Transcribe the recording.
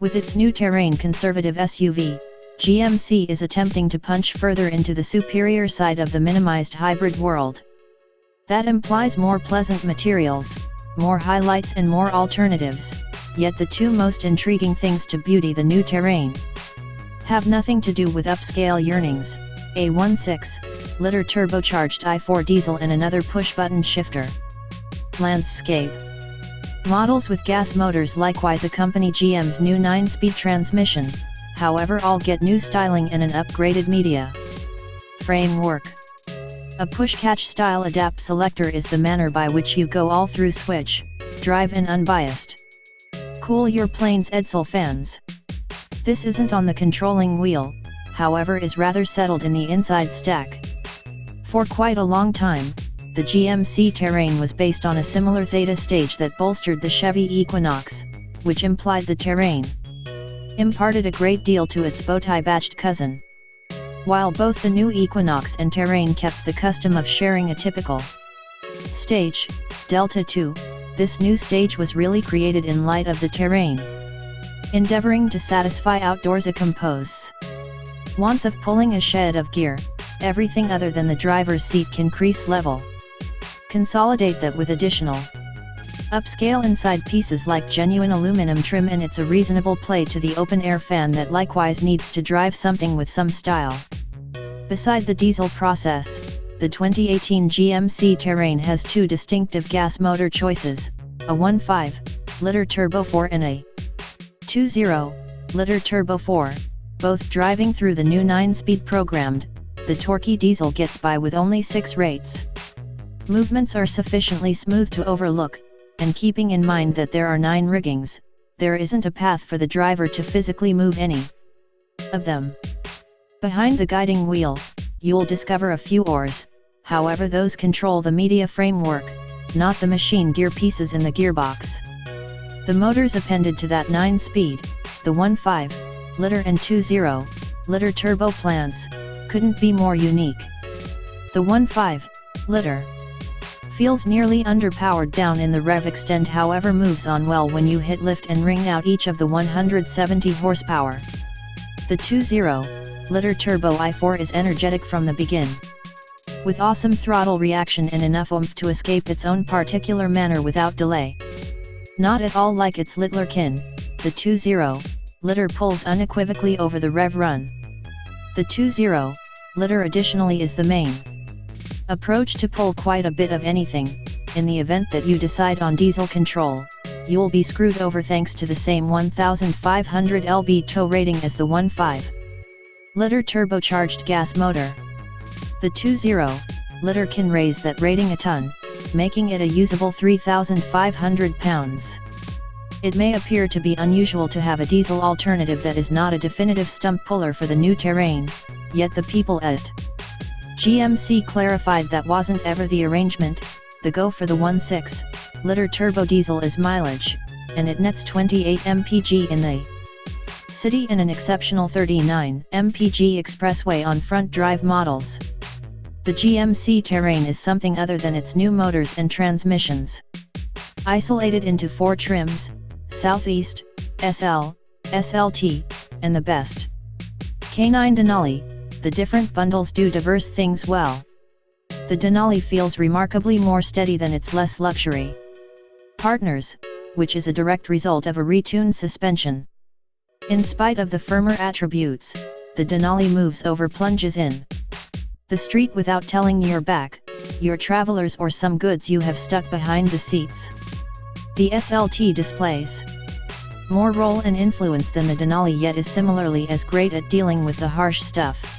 With its new Terrain conservative SUV, GMC is attempting to punch further into the superior side of the minimized hybrid world. That implies more pleasant materials, more highlights and more alternatives, yet the two most intriguing things to beauty the new Terrain have nothing to do with upscale yearnings, a 1.6-liter turbocharged i4 diesel and another push-button shifter. Landscape models with gas motors likewise accompany GM's new 9-speed transmission, however all get new styling and an upgraded media framework. A push-catch style adapt selector is the manner by which you go all through switch, drive and unbiased. Cool your planes Edsel fans. This isn't on the controlling wheel, however is rather settled in the inside stack. For quite a long time, the GMC Terrain was based on a similar Theta stage that bolstered the Chevy Equinox, which implied the Terrain imparted a great deal to its Bowtie-badged cousin. While both the new Equinox and Terrain kept the custom of sharing a typical stage, Delta 2, this new stage was really created in light of the Terrain, endeavoring to satisfy outdoorsy compose wants of pulling a shed of gear, everything other than the driver's seat can crease level. Consolidate that with additional upscale inside pieces like genuine aluminum trim, and it's a reasonable play to the open-air fan that likewise needs to drive something with some style. Beside the diesel process, the 2018 GMC Terrain has two distinctive gas motor choices, a 1.5-liter Turbo 4 and a 2.0-liter Turbo 4, both driving through the new 9-speed programmed. The torquey diesel gets by with only 6 rates. Movements are sufficiently smooth to overlook, and keeping in mind that there are 9 riggings, there isn't a path for the driver to physically move any of them. Behind the guiding wheel, you'll discover a few oars, however those control the media framework, not the machine gear pieces in the gearbox. The motors appended to that 9-speed, the 1.5-liter and 2.0-liter turbo plants, couldn't be more unique. The 1.5-liter feels nearly underpowered down in the rev extend, however moves on well when you hit lift and wring out each of the 170 horsepower. The 2.0-liter turbo i4 is energetic from the begin, with awesome throttle reaction and enough oomph to escape its own particular manner without delay. Not at all like its littler kin, the 2.0-liter pulls unequivocally over the rev run. The 2.0-liter additionally is the main approach to pull quite a bit of anything. In the event that you decide on diesel control, you'll be screwed over thanks to the same 1500 lb tow rating as the 1.5-liter turbocharged gas motor. The 2.0-liter can raise that rating a ton, making it a usable 3,500 pounds. It may appear to be unusual to have a diesel alternative that is not a definitive stump puller for the new Terrain, yet the people at GMC clarified that wasn't ever the arrangement. The go for the 1.6-liter turbo diesel is mileage, and it nets 28 mpg in the city and an exceptional 39 mpg expressway on front drive models. The GMC Terrain is something other than its new motors and transmissions. Isolated into 4 trims, Southeast, SL, SLT, and the best K9 Denali, the different bundles do diverse things well. The Denali feels remarkably more steady than its less luxury partners, which is a direct result of a retuned suspension. In spite of the firmer attributes, the Denali moves over plunges in the street without telling your back, your travelers or some goods you have stuck behind the seats. The SLT displays more role and influence than the Denali, yet is similarly as great at dealing with the harsh stuff.